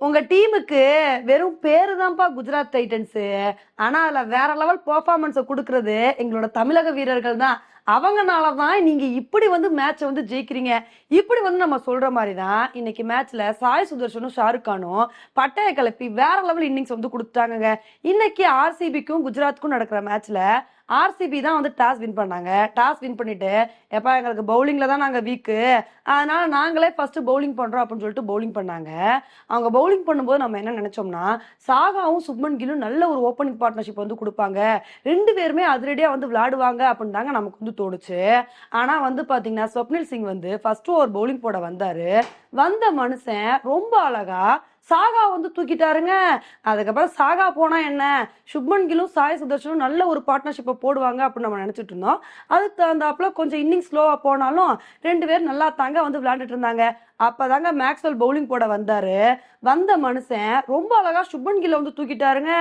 உங்க டீமுக்கு வெறும் பேரு தான்ப்பா குஜராத் டைட்டன்ஸ். ஆனா அதுல வேற லெவல் பெர்ஃபார்மன்ஸ குடுக்குறது எங்களோட தமிழக வீரர்கள் தான். அவங்கனால தான் நீங்க இப்படி வந்து மேட்ச வந்து ஜெயிக்கிறீங்க. இப்படி வந்து நம்ம சொல்ற மாரி தான் இன்னைக்கு மேட்ச்ல சாய் சுதர்ஷனும், ஷாருக் கானும் பட்டைய கிளப்பி வேற லெவல் இன்னிங்ஸ் வந்து குடுத்துட்டாங்கங்க. இன்னைக்கு ஆர்சிபிக்கும் குஜராத்துக்கும் நடக்கிற மேட்ச்ல ஆர்சிபி தான் வந்து டாஸ் வின் பண்ணாங்க. டாஸ் வின் பண்ணிட்டு, "எப்பா எங்களுக்கு பவுலிங்ல தான் நாங்க வீக்கு. அதனால நாங்களே ஃபர்ஸ்ட் பவுலிங் பண்றோம்" அப்படின்னு சொல்லிட்டு பவுலிங் பண்ணாங்க. அவங்க பவுலிங் பண்ணும்போது நம்ம என்ன நினைச்சோம்னா, சாகாவும் சுப்மன் கில்லும் நல்ல ஒரு ஓப்பனிங் பார்ட்னர்ஷிப் வந்து குடுப்பாங்க. 2 பேருமே அதிரடியா வந்து விளையாடுவாங்க அப்படின்னு தாங்க நமக்கு வந்து தோணுச்சு. ஆனா வந்து பாத்தீங்கன்னா, ஸ்வப்னில் சிங் வந்து ஃபர்ஸ்ட் ஓவர் பவுலிங் போட வந்தாரு. வந்த மனுஷன் ரொம்ப அழகா சாகா வந்து தூக்கிட்டாருங்க. அதுக்கப்புறம் சாகா போனா என்ன, சுப்மன் கில்லும் சாய் சுதர்ஷனும் நல்ல ஒரு பார்ட்னர்ஷிப்பை போடுவாங்க அப்படின்னு நம்ம நினைச்சிட்டு இருந்தோம். அதுக்கு தகுந்தாப்புல கொஞ்சம் இன்னிங் ஸ்லோவா போனாலும் 2 பேரும் நல்லா தாங்க வந்து விளையாண்டுட்டு இருந்தாங்க. அப்பதாங்க மேக்ஸ்வெல் பவுலிங் போட வந்தாரு. வந்த மனுஷன் ரொம்ப அழகா சுப்மன் கில்ல வந்து தூக்கிட்டாருங்க.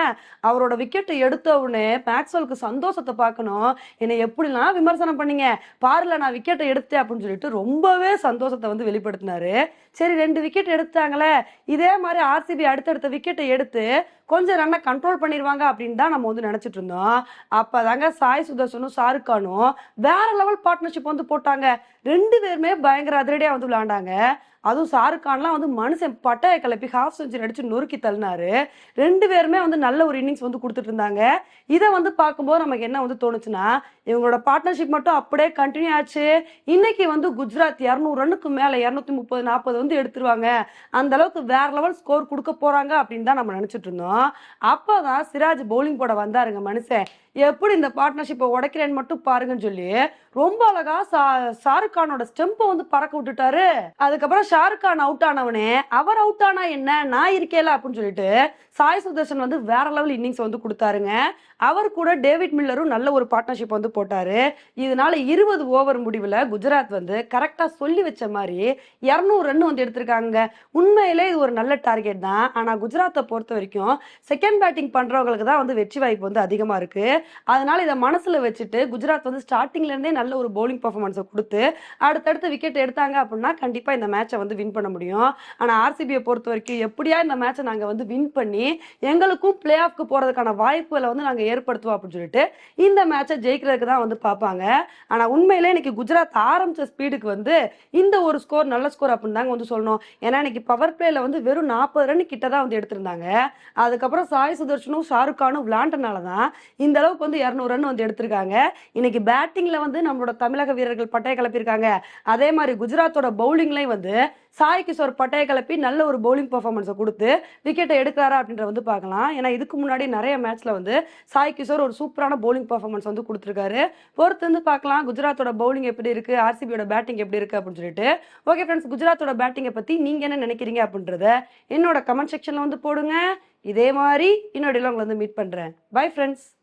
அவரோட விக்கெட்டை எடுத்த உடனே மேக்ஸ்வெலுக்கு சந்தோஷத்தை பார்க்கணும். என்னை எப்படிலாம் விமர்சனம் பண்ணீங்க, பாருல நான் விக்கெட்டை எடுத்தேன் அப்படின்னு சொல்லிட்டு ரொம்பவே சந்தோஷத்தை வந்து வெளிப்படுத்தினாரு. சரி 2 விக்கெட் எடுத்தாங்களே, இதே மாதிரி ஆர்சிபி அடுத்தடுத்த விக்கெட்டை எடுத்து கொஞ்சம் ரன்னை கண்ட்ரோல் பண்ணிடுவாங்க அப்படின்னு தான் நம்ம வந்து நினைச்சிட்டு இருந்தோம். அப்பதாங்க சாய் சுதர்ஷனும், ஷாருக் கானும் வேற லெவல் பார்ட்னர்ஷிப் வந்து போட்டாங்க. 2 பேருமே பயங்கர அதிரடியா வந்து விளையாண்டாங்க. அதுவும் ஷாருக் கான்லாம் வந்து மனுஷன் பட்டைய கிளப்பி ஹாஃப் செஞ்சுரி அடிச்சு நொறுக்கி தள்ளினாரு. 2 பேருமே வந்து நல்ல ஒரு இன்னிங்ஸ் வந்து கொடுத்துட்டு இருந்தாங்க. இதை வந்து பார்க்கும்போது நமக்கு என்ன வந்து தோணுச்சுன்னா, இவங்களோட பார்ட்னர்ஷிப் மட்டும் அப்படியே கண்டினியூ ஆச்சு. இன்னைக்கு வந்து குஜராத் 200 ரன்னுக்கு மேல 230, 40 வந்து எடுத்துருவாங்க. அந்த அளவுக்கு வேற லெவல் ஸ்கோர் கொடுக்க போறாங்க அப்படின்னு தான் நம்ம நினைச்சிட்டு இருந்தோம். அப்பதான் சிராஜ் பவுலிங் போட வந்தாருங்க மனுஷன். எப்படி இந்த பார்ட்னர்ஷிப்பை உடைக்கிறேன்னு மட்டும் பாருங்கன்னு சொல்லி ரொம்ப அழகா ஷாருக் கானோட ஸ்டெம்பை வந்து பறக்க விட்டுட்டாரு. அதுக்கப்புறம் ஷாருக் கான் அவுட் ஆனவனே, அவர் அவுட் ஆனா என்ன, நான் இருக்கேல அப்படின்னு சொல்லிட்டு சாய் சுதர்ஷன் வந்து வேற லெவல் இன்னிங்ஸ் வந்து கொடுத்தாருங்க. அவர் கூட டேவிட் மில்லரும் நல்ல ஒரு பார்ட்னர்ஷிப் வந்து போட்டாரு. இதனால 20 ஓவர் முடிவுல குஜராத் வந்து கரெக்டா சொல்லி வச்ச மாதிரி 200 ரன் வந்து எடுத்திருக்காங்க. உண்மையிலே இது ஒரு நல்ல டார்கெட் தான். ஆனா குஜராத்தை பொறுத்த வரைக்கும் செகண்ட் பேட்டிங் பண்றவங்களுக்கு தான் வந்து வெற்றி வாய்ப்பு வந்து அதிகமா இருக்கு. அதனால இதை மனசுல வச்சுட்டு குஜராத் வந்து ஸ்டார்டிங்ல இருந்தே நல்ல ஒரு பவுலிங் பர்ஃபார்மன்ஸை கொடுத்து அடுத்தடுத்து விக்கெட் எடுத்தாங்க அப்படின்னா கண்டிப்பா இந்த மேட்சை வந்து வின் பண்ண முடியும். ஆனா ஆர்சிபியை பொறுத்த வரைக்கும் எப்படியா இந்த மேட்சை நாங்க வந்து வின் பண்ணி எங்களுக்கும் பிளே ஆஃப்க்கு போறதுக்கான வாய்ப்புகளை வந்து நாங்க ஏற்படுத்துவோம் அப்படின்னு சொல்லிட்டு இந்த மேட்சை ஜெயிக்கிறதுக்கு தான் வந்து பார்ப்பாங்க. ஆனா உண்மையிலே இன்னைக்கு குஜராத் ஆரம்பிச்ச ஸ்பீடுக்கு வந்து இந்த ஒரு ஸ்கோர் நல்ல ஸ்கோர் அப்படின்னு தாங்க வந்து சொல்லணும். ஏன்னா இன்னைக்கு பவர் பிளேல வந்து வெறும் 40 ரன் கிட்ட தான் வந்து எடுத்திருந்தாங்க. அதுக்கப்புறம் சாய் சுதர்ஷனும், ஷாருக் கானும் விளையாண்டனால தான் இந்த அளவுக்கு வந்து 200 ரன் வந்து எடுத்திருக்காங்க. இன்னைக்கு பேட்டிங்ல வந்து நம்மளோட தமிழக வீரர்கள் பட்டைய கிளப்பியிருக்காங்க. அதே மாதிரி குஜராத்தோட பவுலிங்லயும் வந்து சாய் கிஷோர் பட்டைய கிளப்பி நல்ல ஒரு பவுலிங் பெர்ஃபார்மன்ஸை கொடுத்து விக்கெட்டை எடுக்கிறாரா அப்படின்ற வந்து பார்க்கலாம். ஏன்னா இதுக்கு முன்னாடி நிறைய மேட்ச்ல வந்து சாய் கிஷோர் ஒரு சூப்பரான பவுலிங் பெர்ஃபார்மன்ஸ் வந்து கொடுத்துருக்காரு. பொறுத்து வந்து பார்க்கலாம் குஜராத்தோட பவுலிங் எப்படி இருக்கு, ஆர்சிபியோட பேட்டிங் எப்படி இருக்கு அப்படின்னு சொல்லிட்டு. ஓகே ஃப்ரெண்ட்ஸ், குஜராத்தோட பேட்டிங்கை பத்தி நீங்க என்ன நினைக்கிறீங்க அப்படின்றத என்னோட கமெண்ட் செக்ஷன்ல வந்து போடுங்க. இதே மாதிரி இன்னொரு உங்களை வந்து மீட் பண்றேன். Bye friends.